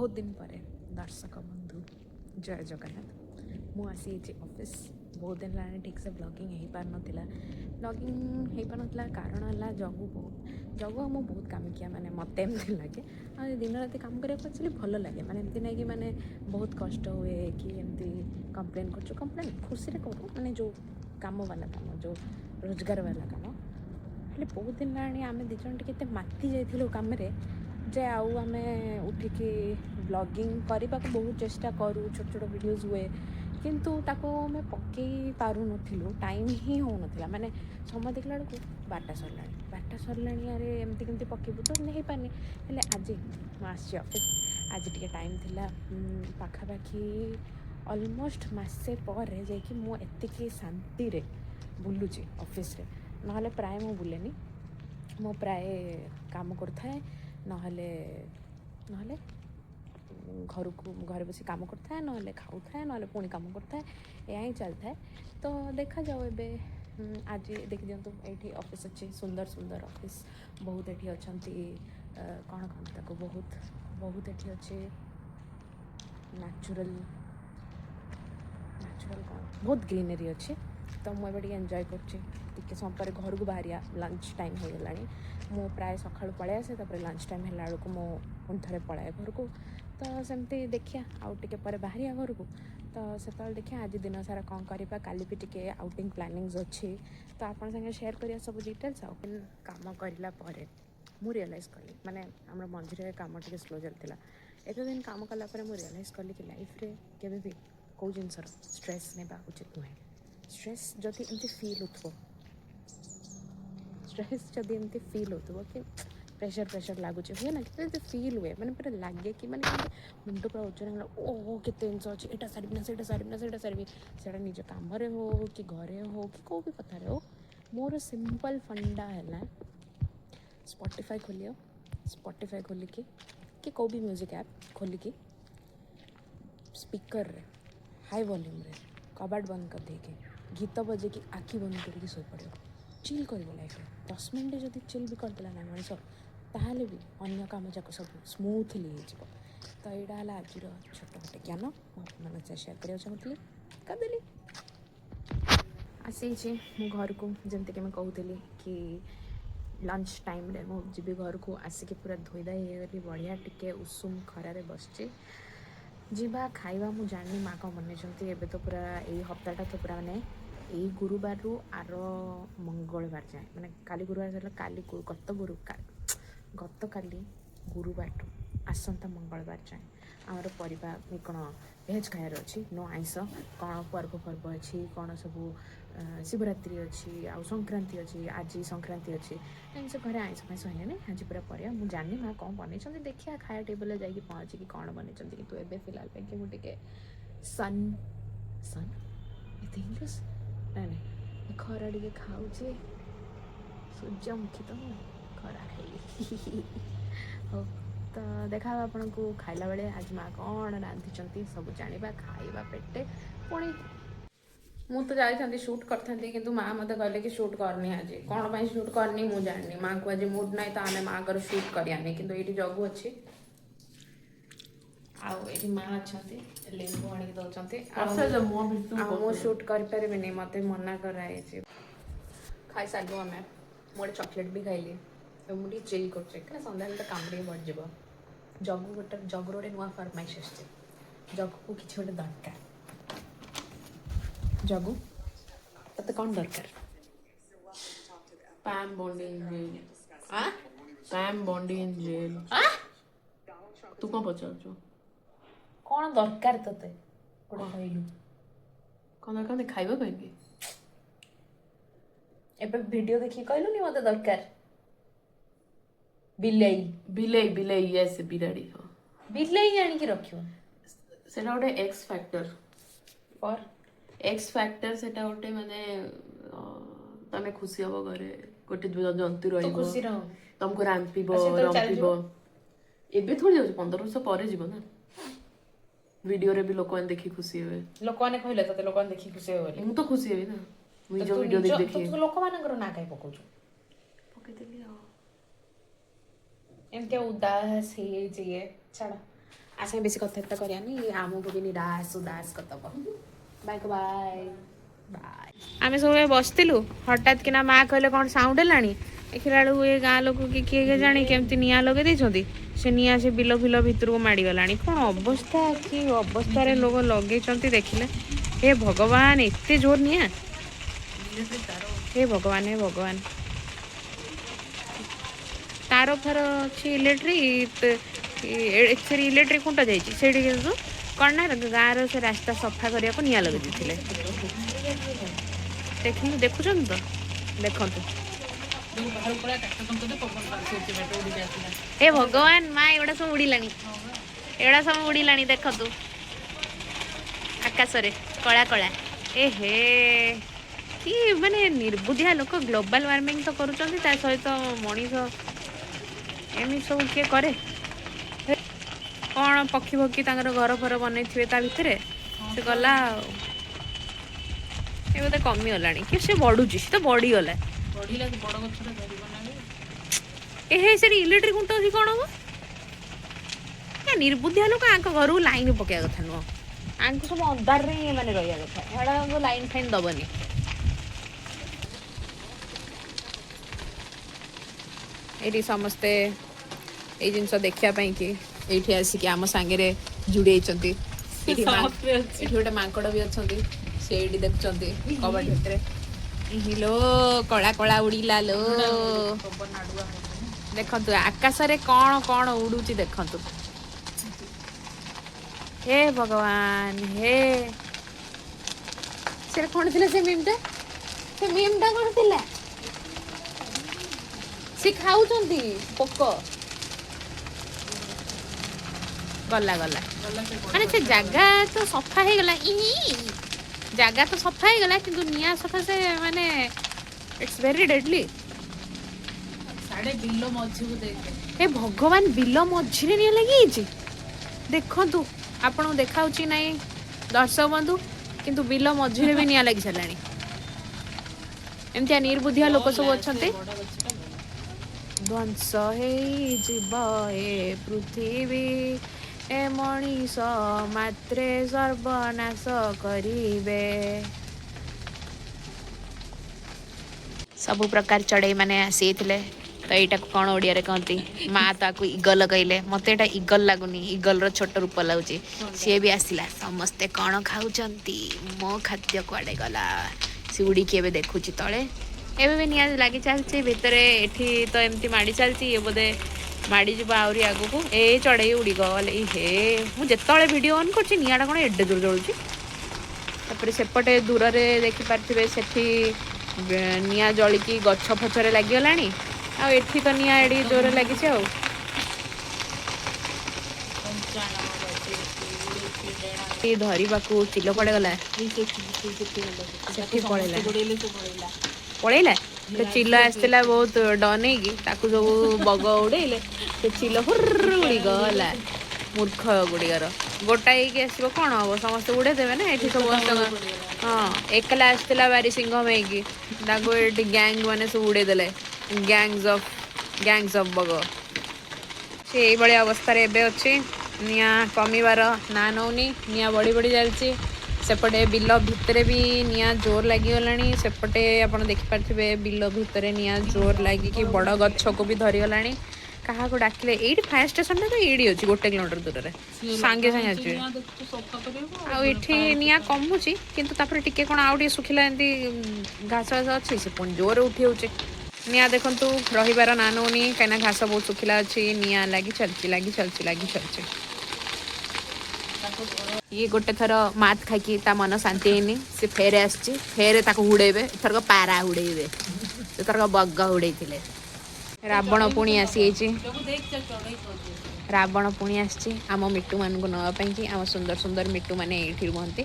बहुत दिन पर दर्शक बंधु जय जगन्नाथ मु आसी ऑफिस बहुत दिन लाने ठीक से ब्लॉगिंग हो पार नाला ब्लॉगिंग हो पार नाला कारण है जगू मु बहुत काम किया माने मत एमती लगे आ दिन राति काम करने एक्चुअली भल लगे माने एमती नहीं कि माने बहुत कष्ट हुए कि एमती कंप्लेन कर कंप्लेन खुशी रे करूँ माने जो काम वाला काम जो रोजगार वाला काम हेल्ले बहुत दिन लाणी आम दिज टे माति जाइलु कम जे आउ आम उठिकी ब्लॉगिंग करने को बहुत चेष्टा करूँ छोट छोट वीडियोज हुए किंतु ताको आम पकई पारू नथिलु टाइम ही हो नथिला माने समय देखला बेलू 12टा सरलाणी अरे एमती केमती पकेबू तो नहीं पानी हेल्ले आज आसी ऑफिस आज टी टाइम थिला पाखापाखि ऑलमोस्ट मसे पर जाकि मुझे शांति रे बुलूची ऑफिस रे नहले प्राय मु बुलेनी मो प्राय काम करथाए नहले नहले घर को घर बस काम करता है नहले खाऊए नहले पुणी काम करता है या ही चलता है तो देखा जाओ एबे आज देखी दिंतु ये ऑफिस अच्छे सुंदर सुंदर ऑफिस बहुत ये अच्छा कौन कहते ताको बहुत बहुत ये अच्छे नेचुरल नेचुरल कौन बहुत ग्रीनरी अच्छे तो मुझे एंजॉय कर समय पर घर को बाहर लंच टाइम हो गला मु प्राय सका पलि आसे लंच टाइम है बेलू मो पुणी थे पलाए घर को तो सेमती देखिया आउ टे पर बाहर घर को तो से देखिए आज दिन सारा कौन करवा काली भी टे आउटिंग प्लानिंग्स अच्छी तो आपन संगे शेयर करिया सब डिटेल्स आउ काम करला मु रियलाइज कली माने हमर मंझिरे काम टे स्लो चलता एत दिन काम कला मु रियलाइज कली कि लाइफ रे केबे भी कौ जिनसर स्ट्रेस नेबा उचित नुहे स्ट्रेस जदि एमती फील हो स्ट्रेस जदि एमती फील हो कि प्रेशर लगुच हुए ना कि फील हुए मैंने पूरा लगे कि मैंने मुंड पूरा ओजन ओह के जिनस अच्छे यहाँ सारी ना से सारी से निज कम हो कि घरे हो कि कौ भी कथार हो मोर सिंपल फंडा है स्पॉटिफाई खोलिकी कि कौ भी म्यूजिक ऐप खोलिकी स्पीकर रे हाई वॉल्यूम रे कबाट बंद कर देके गीत बजे कि आखि बंद करके शो पड़ो चिल कर लाइफ 10 मिनट जब चिल भी करदेला ना मनीष ताहले भी अन्य काम जाक सब स्मूथली हो तो यहाँ है आज छोट मोटे ज्ञान मुझे सेयार करने चाहूँगी करदेली आसी मो घर को जमती कि मैं कहूली कि लंच टाइम रे मुझे घर को आसिक पूरा धोईधाई होगली बढ़िया टिके उषुम खरारे बसची जीवा खाइबा मु जानी माँ कौन बनई एबे तो पूरा यही हप्ताटा तो पूरा माने यही गुरुवार रु आर मंगलवार जाए माने काली गुरुवार सर काली गत काली गुरुवार टू आसंता मंगलवार जाए आमर परिवा कौन भेज खायार अच्छी नो आइस कौन पर्व अच्छी कौन सब शिवरात्रि अच्छी आउ संक्रांति अच्छी आज संक्रांति अच्छी एम सब घर आइस फाइस होने आज पूरा पर मुझे जानी माँ कौन बनई देखिया खाया टेबल जाकि पहुँची कौन बनई कि एबे फिलहाल पे मुझे सन सन ये इंग्लिश नहीं खरा टे खाऊे सूर्यमुखी तो खरा खाइली हो तो देखा आपन को खाइला बेले आज माँ कौन रांधि सब जाना खाइबा पेटे पुणी मु तो जाती शूट करती कि माँ मत कहले कि शूट करनी आज कौन पर शूट करनी मुझे जानी माँ को आज मुड ना तो आम माँ को शूट करानी कि ये जगू अच्छी आउ माँ अच्छा लेंबू आनिक दौरान मु शूट करें मत मना कराई खाई सारू आम गोटे चॉकलेट भी खाइली तो मुझे चिल कर सन्ध्या तो कम टे बढ़ जगू गोटे नुआ फरमाइश जगू को किसी गोटे दरकार जगू ते कौन दरकार Pam Bondi in jail. Pam Bondi in jail. तू कौन पचार कौन दरकार ते गोटे कहलु कौन दरकार खाइबा पाइबी एबे वीडियो देखि कहलुनी मते दरकार बिलाई बिलेई बिलेई यस बिराड़ी हो बिलाई आनी की रखियो सेटा गोटे एक्स फैक्टर और एक्स फैक्टर सेटा गोटे माने तमे खुशी हबो घरे गोटे जंतु तो खुशी रहो तुमको रांपिबो रंपिबो एबे थोड़ी जाउछ 15 वर्ष पर जीव ना वीडियो रे भी लोक देखि खुशी होवे लोक माने कहले तते लोक देखि खुशी होवे मु तो खुशी हेबी ना मु जो वीडियो देखि तो लोक मानकर ना काई पकोछु पकेदेली आ एमते उदास हे जे छाड़ा आसे बेसी कथाबार्ता करानी आमको भी निराश उदास करदब बाय बाय बाय आम सब बसलु हठात किना माँ कहले कौन साउंड है देखला बेलू ये गाँ लोक कि किए के जानी केमती निआं लगे देइछंती से निआं से बिल फिल भितर को माड़ी गलानी कौन अवस्था कि अवस्था रे लोग लगे देखिले हे भगवान एते जोर निआं हे भगवान तार फार अच्छी इलेक्ट्रिक इलेक्ट्रिक खुंट जाइए कौन ना गाँव से रास्ता सफा करने को निआं लगे देते देखु देखुं तो देखु हे भगवान माँ एगुड़ा सब उड़िलानी एगुड़ा सब उड़िलानी देखु आकाश रे कला कला ए हे कि माने निर्बुद्धिया लोक ग्लोबल वार्मिंग तो करुँच सहित मनीष एमती सब किए करे कौन पक्षी पक्षी घर फर बन भितर से गला ये बोधे कमीगला कि से बढ़ुची से तो बढ़ीगला से इलेक्ट्रिक खुंट अच्छी कौन हम निर्बुद्धिया लोक आंक घर लाइन पकड़ा कथा नुह आंक सब अंधार मैंने रहा कथा एड़ा लाइन फाइन दबनी ये समस्ते ये जिनस देखापी कि ये आसिक आम सांगे जुड़े गोटे माकड़ भी अच्छा से देखुं कबाट भितर लो कला कला उड़ीला लो देखु आकाश रे कौन कौन उड़ूची देखु हे भगवान हे से कौन थी से मीमटा कौन थी सी खाऊ पोक गला गला माने से जगह तो सफा हो गला जगह तो सफा हो गला किंतु निया सफा से माने इट्स वेरी डेडली साडे बिल्लो मझी को देखे हे भगवान बिल्लो मझी रे निया लगी देखंतु आपन देखाउची नाही दर्शक बंधु किंतु बिल्लो मझी रे भी निया लगी सलानी एमतिया निर्बुद्धिया लोक सब अछंते ध्वंस हे जीव ए पृथ्वी ए मनीष मात्रे सर्वनाश करिबे सब प्रकार चढ़ई माने आसी तो यहाँ कौन ओडिया रे कहती माँ ताकू इगल कहले मत यहाँ इगल लगुनि इगल रो छोट रूप लगुच सी भी आसला समस्ते कौन खाऊंती मो खाद्य कुआडे गला सी उड़ीकी एवं देखुची तले एवं भी निया लगी चलती भितर एठी तो एमती माड़ी चलती ये बोधे माड़ी जी आहरी आगू ए चढ़ई उड़ी गले हे मुझे वीडियो ऑन कर निआटा कौन एडे दूर जलुची सेपटे दूर से देखिपारे से निआ जलिकी गछ फछरे लगिगला आठी तो निआ एडी जोर लगी धरवा चिल पड़े गला पलैला तो चिल आसला बहुत डन ताकू सब बग उड़े से चिल हुर्र उड़ी गला मूर्ख गुड़िकर गोटाई आसो कौन हम समस्त उड़े देवे ना ये सब हाँ एकला आसला बारी सिंघम होगी गैंग मैंने सब उड़े देले गैंग्स ऑफ बग से ये अवस्था अच्छी निआ कमिबार ना नौनी निआ बढ़ी बढ़ी चलती सेपटे बिल भितर भी निआ जोर लगिगला सेपटे आप देखिपारे बिल भितर निआ जोर लगिकी बड़ गछ को भी धरीगला क्या डाकिले ये फायर स्टेशन तो ये अच्छी 1 किलोमीटर दूर में सांगे सांगे आठी निआ कमुची किंतु टिके कौन आउ सुखिला एमती घास घास अच्छी से पुणी जोर उठी हो निआ देखु रहीबार ना नौनी कहीं घास बहुत सुखिला अच्छी निआ लगी चलती ये गोटे थर मात खाई ता मन शांति है से फेरे आसची फेरे ताको उड़ेबे थरक पारा उड़ेबे थरक बग उड़े रावण पुणी आसी रावण पुणी आसी आम मिट्टू मान को नापी आम सुंदर सुंदर मिट्टू मैंने ये रुहति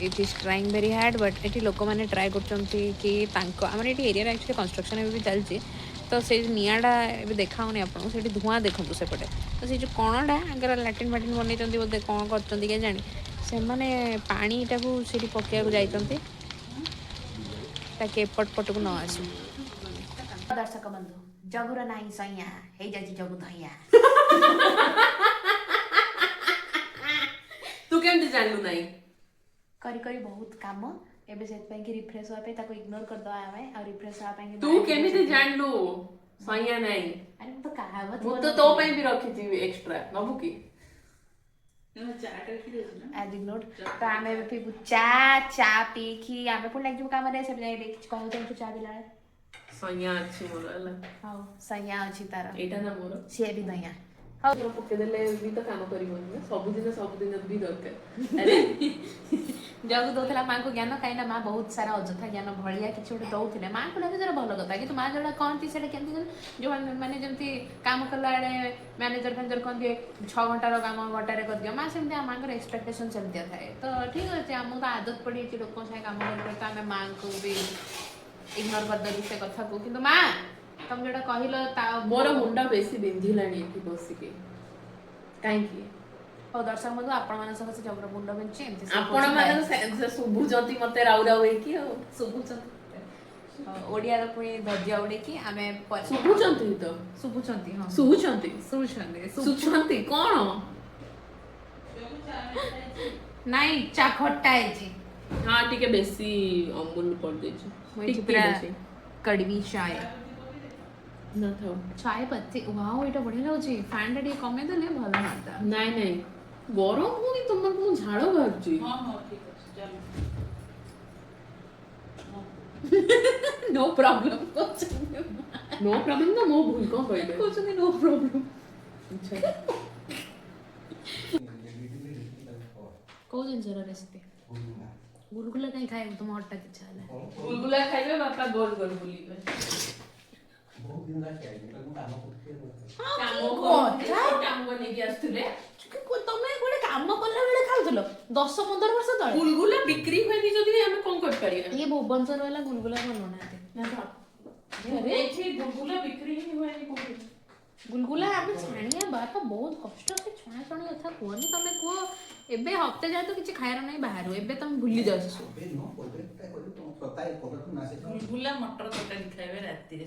it is trying very hard but ये लोक मैंने ट्राए कर एरिया एक्चुअली कंस्ट्रक्शन भी चलती तो से निआटा देखाऊनी आपको से धूआं देखो सेपटे तो से जो कणटा आगर लाट्रिन फाट्रिन बनई बोधे कौन कर जानी से मैंने पाटा को सीटी पकड़ा जाती एपट पट को न आसू दर्शक बंधु जगुर ना सैया जगु धैया କେମିତି ଜାଣିଲୁ ନାଇଁ? करी करी बहुत काम एबे सेत ପାଇଁ कि रिफ्रेश होआ पे ताको इग्नोर कर दवा हमें और रिफ्रेश होआ ପାଇଁ कि तू केମିତି ଜାଣିଲୁ? सैया ନାଇଁ अरे मैं तो कहावत ମୁଁ ତ ତୋ ପାଇଁ ବି ରଖିଛି ଏକ୍ସଟ୍ରା ନବୁ କି? आज इग्नोर तो आमे भी पीबू चा चा पी कि आमे पुण लाग काम रे सब जाई देख कहू तू चा दिला सैया ଅଛି ମୋର ହେଲା। हां सैया अछि तार ଏଇଟା ନା ମୋର से भी दैया हां ପକେଇଦେଲେ ବି ତ କାମ କରିବନି ନା ସବୁଦିନ ବି ଦରକାର। ଆରେ जब दौला माँ को ज्ञान कहीं माँ बहुत सारा अजथा ज्ञान भलिया कि दौले माँ को लगे जरा भल कथा कि माँ जोड़ा कहती से जो मैंने जमी कम कला मैनेजर फैनेजर कहते 6 घंटार कम घंटे कर दियो माँ सेमती माँ को एक्सपेक्टेशन सेमती थाए तो ठीक अच्छे आमको तो आदत पड़ी लोक साथ कम कर तो आम माँ को भी इग्नोर करदेलु से कथा को कि माँ तुम जोटा कहल मोर मुंडा बेसी बिंधिलानी बसिके कहीं और दर्शक बंधु आपण सहित जबर मुंड बिंची आपण माने सुबुजंती मते राउ राउ हेकी शुभुचंती ओडिया पुणी धज्या उड़े कि आमे सुबुचंती तो शुभुचंती हां सुबुचंती शुभुचंती सुचंती कोन नहीं चा खट्टा है जी हां ठीक है बेसी अमूल कर दे छी ठीक है कड़वी चाय ना था चाय पत्ती वाओ एटा बढ़िया लाଗୁଛି फैन रे कमे देले भलो लागता नहीं नहीं गरम होनी तुमर को झाड़ बाहरची हां हां ठीक है चल नो प्रॉब्लम नो प्रॉब्लम ना मो भूल को कहले कुछ नहीं नो प्रॉब्लम अच्छा को दिन जरा रेसिपी गुलगुला कहीं खाए तुम हटात इच्छा है गुलगुला खाइबे बापा गोल गोल बुलीबे बहुत दिन ला खाई मतलब काम करते काम बने के आस्तुले ତମେ ଗୋଟେ କାମ କଲା ବେଳେ ଖାଉଥିଲ 10-15 ବର୍ଷ ତଳେ गुलगुला बिक्री होनी जदी हम कोन कर परिया ये भुवनेश्वर वाला गुलगुला बनाते अरे एठी गुलगुला बिक्री ही होनी कोन गुलगुला आमे छाणिया बापा बहुत कष्ट से छाणा छाणी कथा कोनी तमे को एबे हफ्ते जाय तो किछि खायर नै बाहर एबे तम भूली जासु बे नो कोलबेटा कोली तो सताई कोलबेटा ना से गुलगुला मटर तरकारी खाइबे राती रे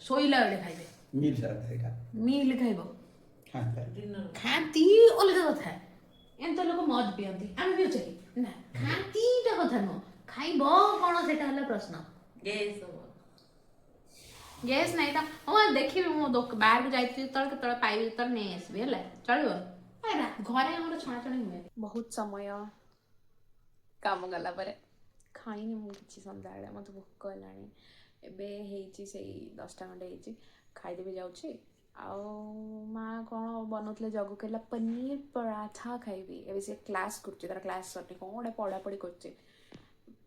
सोइला बेले खाइबे मिल सारा था मील खाइबो हां डिनर खाती अलगा कथा एंत लोक मद पियंती आमे पियो चली ना खाती ता कथा न खाइबो कोन सेटा हला प्रश्न गैस गैस नहीं था ओ देखि मो बाहर को जाइती तळ पाइबी तळ नै आसबे हला चलिबो अरे घरे हमर छणा छणी हुए बहुत समय काम गला परे खाइनी मु किछि संध्याळे मते भूख लानी एबे हेची सेई 10टा घंटे हेची खाइ देबे जाउची आउ माँ कौन बनौले जगू कहला पनीर पराठा खाइबी एबे से क्लास करछि तार क्लास सटे कोन गोटे पढ़ा पढ़ी करछि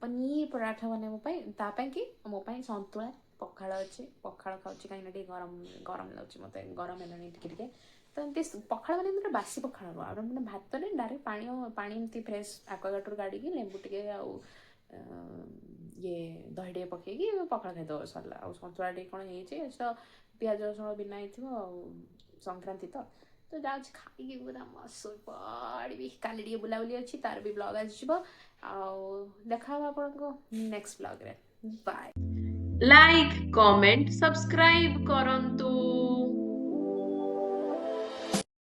पनीर पराठा बने मो पई ता पई कि मो पई संतुला पखाळ अछि पखाळ खाउछि काई नटी गरम गरम लाउछि मते गरम हेलानी टिके तो एमती पखाळ माने मतलब बासी पखाळ आ माने भात ने डायरेक्ट पानी एमती फ्रेश एक्वागार्ड गाड़ी की लेंबू टिके आउ ये दहीटे पकेगी पखाळ खाइ दो सरला आ संतुला टे कोन हेछि तो प्याज रसुण बिना हिथिबो आ संक्रांति तो जाउछि खाइ पूरा मस्त पड़बी काली टिके बुलाबुली अछि तार भी ब्लॉग आजिबो आ देखा आपन को नेक्स्ट ब्लॉग रे बाय लाइक कमेंट सब्सक्राइब करंतु।